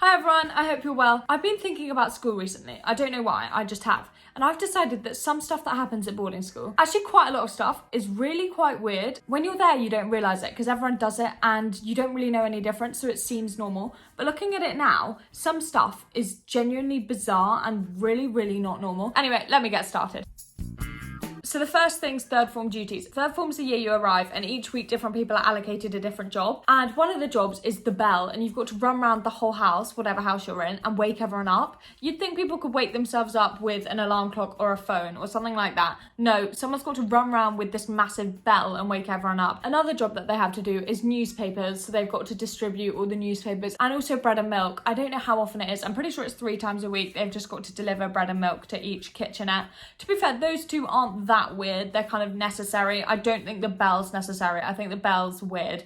Hi everyone, I hope you're well. I've been thinking about school recently. I don't know why, I just have. And I've decided that some stuff that happens at boarding school, actually quite a lot of stuff, is really quite weird. When you're there, you don't realise it because everyone does it and you don't really know any difference, so it seems normal. But looking at it now, some stuff is genuinely bizarre and really, really not normal. Anyway, let me get started. So the first thing's third form duties. Third form's the year you arrive and each week different people are allocated a different job. And one of the jobs is the bell and you've got to run around the whole house, whatever house you're in, and wake everyone up. You'd think people could wake themselves up with an alarm clock or a phone or something like that. No, someone's got to run around with this massive bell and wake everyone up. Another job that they have to do is newspapers. So they've got to distribute all the newspapers and also bread and milk. I don't know how often it is. I'm pretty sure it's 3 times a week. They've just got to deliver bread and milk to each kitchenette. To be fair, those two aren't that weird. They're kind of necessary. I don't think the bell's necessary. I think the bell's weird.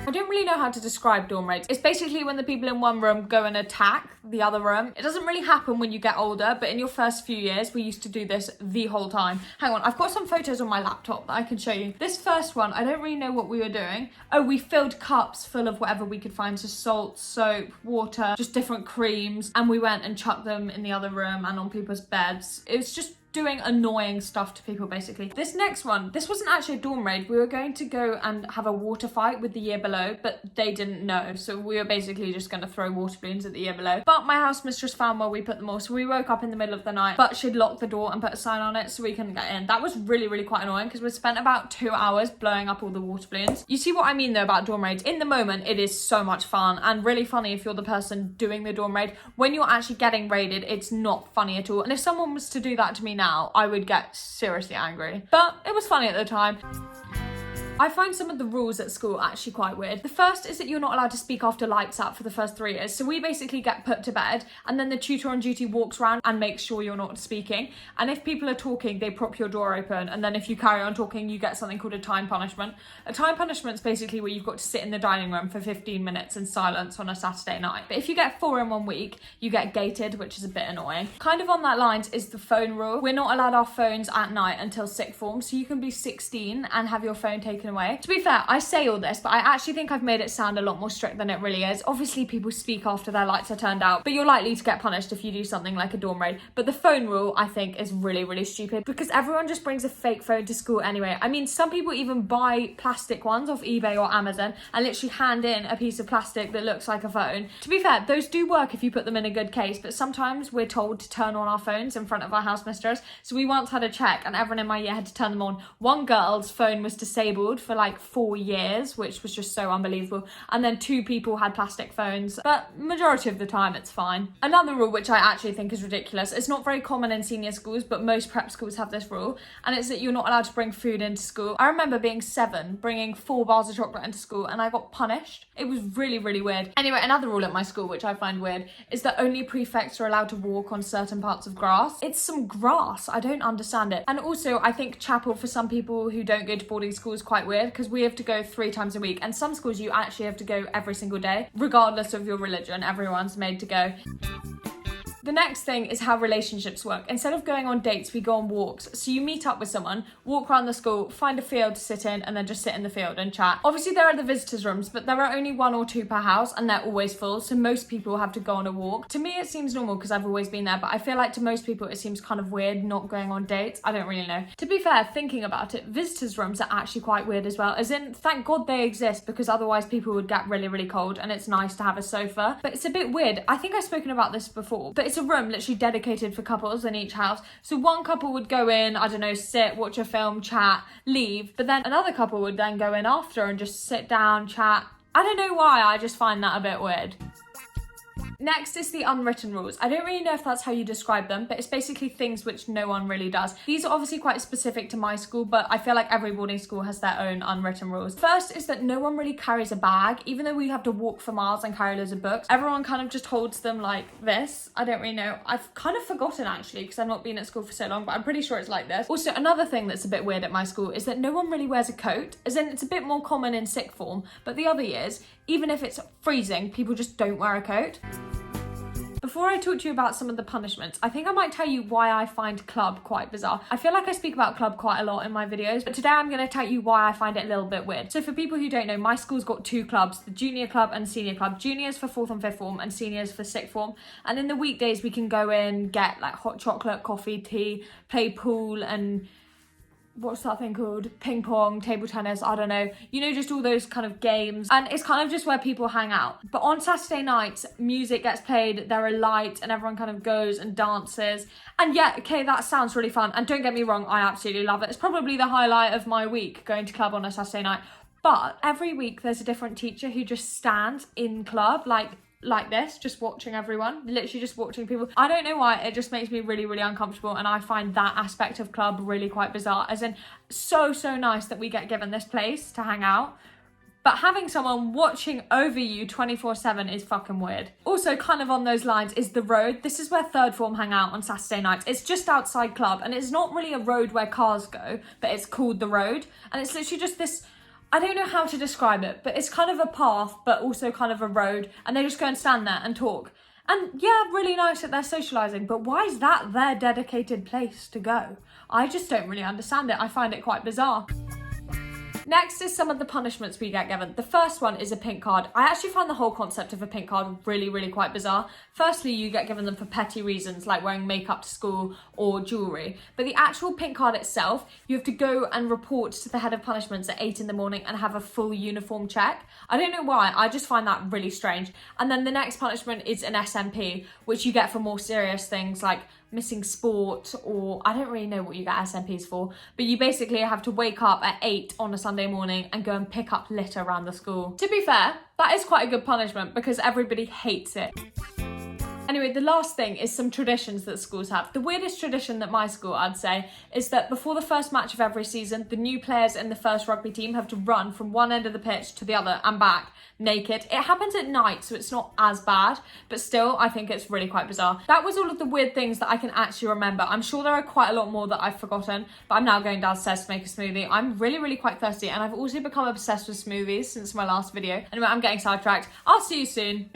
I don't really know how to describe dorm raids. It's basically when the people in one room go and attack the other room. It doesn't really happen when you get older, but in your first few years, we used to do this the whole time. Hang on, I've got some photos on my laptop that I can show you. This first one, I don't really know what we were doing. Oh, we filled cups full of whatever we could find, so salt, soap, water, just different creams, and we went and chucked them in the other room and on people's beds. It was just doing annoying stuff to people, basically. This next one, this wasn't actually a dorm raid. We were going to go and have a water fight with the year below, but they didn't know. So we were basically just going to throw water balloons at the year below. But my house mistress found where we put them all. So we woke up in the middle of the night, but she'd locked the door and put a sign on it so we couldn't get in. That was really, really quite annoying because we spent about 2 hours blowing up all the water balloons. You see what I mean though about dorm raids? In the moment, it is so much fun and really funny if you're the person doing the dorm raid. When you're actually getting raided, it's not funny at all. And if someone was to do that to me now, I would get seriously angry. But it was funny at the time. I find some of the rules at school actually quite weird. The first is that you're not allowed to speak after lights out for the first 3 years. So we basically get put to bed and then the tutor on duty walks around and makes sure you're not speaking. And if people are talking, they prop your door open. And then if you carry on talking, you get something called a time punishment. A time punishment is basically where you've got to sit in the dining room for 15 minutes in silence on a Saturday night. But if you get 4 in 1 week, you get gated, which is a bit annoying. Kind of on that lines is the phone rule. We're not allowed our phones at night until sixth form. So you can be 16 and have your phone taken away. To be fair, I say all this, but I actually think I've made it sound a lot more strict than it really is. Obviously, people speak after their lights are turned out, but you're likely to get punished if you do something like a dorm raid. But the phone rule, I think, is really, really stupid because everyone just brings a fake phone to school anyway. I mean, some people even buy plastic ones off eBay or Amazon and literally hand in a piece of plastic that looks like a phone. To be fair, those do work if you put them in a good case, but sometimes we're told to turn on our phones in front of our house mistress. So we once had a check and everyone in my year had to turn them on. One girl's phone was disabled for like 4 years, which was just so unbelievable. And then 2 people had plastic phones, but majority of the time it's fine. Another rule which I actually think is ridiculous, it's not very common in senior schools, but most prep schools have this rule, and it's that you're not allowed to bring food into school. I remember being 7, bringing 4 bars of chocolate into school, and I got punished. It was really, really weird. Anyway, another rule at my school, which I find weird, is that only prefects are allowed to walk on certain parts of grass. It's some grass, I don't understand it. And also, I think chapel for some people who don't go to boarding school is quite weird, because we have to go 3 times a week, and some schools you actually have to go every single day, regardless of your religion. Everyone's made to go. The next thing is how relationships work. Instead of going on dates, we go on walks. So you meet up with someone, walk around the school, find a field to sit in, and then just sit in the field and chat. Obviously, there are the visitors' rooms, but there are only 1 or 2 per house, and they're always full, so most people have to go on a walk. To me, it seems normal because I've always been there, but I feel like to most people, it seems kind of weird not going on dates. I don't really know. To be fair, thinking about it, visitors' rooms are actually quite weird as well, as in, thank God they exist, because otherwise people would get really, really cold, and it's nice to have a sofa. But it's a bit weird. I think I've spoken about this before, but it's a room literally dedicated for couples in each house. So one couple would go in, I don't know, sit, watch a film, chat, leave, but then another couple would then go in after and just sit down, chat. I don't know why, I just find that a bit weird. Next is the unwritten rules. I don't really know if that's how you describe them, but it's basically things which no one really does. These are obviously quite specific to my school, but I feel like every boarding school has their own unwritten rules. First is that no one really carries a bag, even though we have to walk for miles and carry loads of books. Everyone kind of just holds them like this. I don't really know. I've kind of forgotten actually, because I've not been at school for so long, but I'm pretty sure it's like this. Also, another thing that's a bit weird at my school is that no one really wears a coat, as in it's a bit more common in sixth form, but the other years, even if it's freezing, people just don't wear a coat. before I talk to you about some of the punishments, I think I might tell you why I find club quite bizarre. I feel like I speak about club quite a lot in my videos, but today I'm going to tell you why I find it a little bit weird. So for people who don't know, my school's got 2 clubs, the junior club and senior club. Juniors for 4th and 5th form and seniors for 6th form. And in the weekdays we can go in, get like hot chocolate, coffee, tea, play pool and what's that thing called? Ping pong, table tennis, I don't know. You know, just all those kind of games. And it's kind of just where people hang out. But on Saturday nights, music gets played, there are lights and everyone kind of goes and dances. And yeah, okay, that sounds really fun. And don't get me wrong, I absolutely love it. It's probably the highlight of my week, going to club on a Saturday night. But every week there's a different teacher who just stands in club, like this, just watching everyone, literally just watching people. I don't know why, it just makes me really, really uncomfortable, and I find that aspect of club really quite bizarre. As in, so nice that we get given this place to hang out, but having someone watching over you 24/7 is fucking weird. Also, kind of on those lines is the road. This is where 3rd form hang out on Saturday nights. It's just outside club, and it's not really a road where cars go, but it's called the road, and it's literally just this, I don't know how to describe it, but it's kind of a path, but also kind of a road, and they just go and stand there and talk. And yeah, really nice that they're socialising, but why is that their dedicated place to go? I just don't really understand it. I find it quite bizarre. Next is some of the punishments we get given. The first one is a pink card. I actually find the whole concept of a pink card really, really quite bizarre. Firstly, you get given them for petty reasons like wearing makeup to school or jewellery. But the actual pink card itself, you have to go and report to the head of punishments at 8 in the morning and have a full uniform check. I don't know why, I just find that really strange. And then the next punishment is an SMP, which you get for more serious things like missing sport, or I don't really know what you get SMPs for, but you basically have to wake up at 8 on a Sunday morning and go and pick up litter around the school. To be fair, that is quite a good punishment because everybody hates it. Anyway, the last thing is some traditions that schools have. The weirdest tradition that my school, I'd say, is that before the first match of every season, the new players in the first rugby team have to run from one end of the pitch to the other and back naked. It happens at night, so it's not as bad, but still, I think it's really quite bizarre. That was all of the weird things that I can actually remember. I'm sure there are quite a lot more that I've forgotten, but I'm now going downstairs to make a smoothie. I'm really, really quite thirsty, and I've also become obsessed with smoothies since my last video. Anyway, I'm getting sidetracked. I'll see you soon.